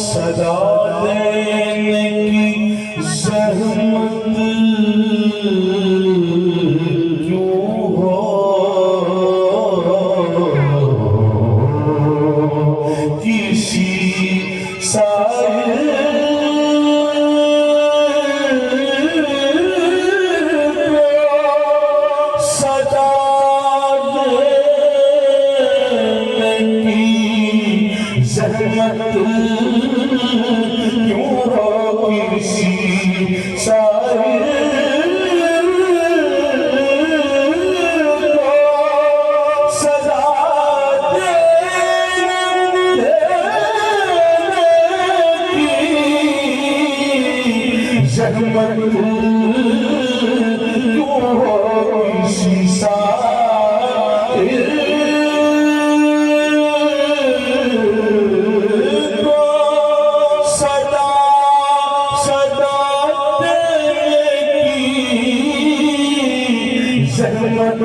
सदा देने की ज़हमत क्यों हो, किसी ज़हमत क्यों हो, किसी साहिल को सदा देने की ज़हमत क्यों हो, किसी साहिल ज़हमत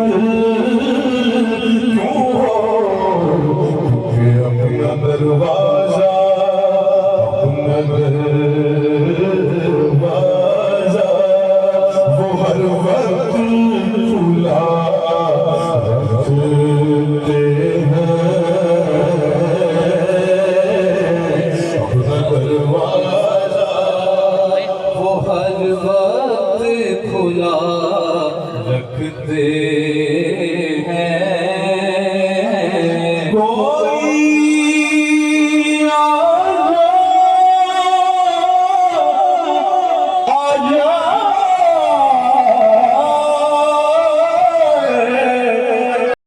क्यों हो, कि अपना दरवाज़ा वो हर वक्त खुला रखते हैं। अपना दरवाज़ा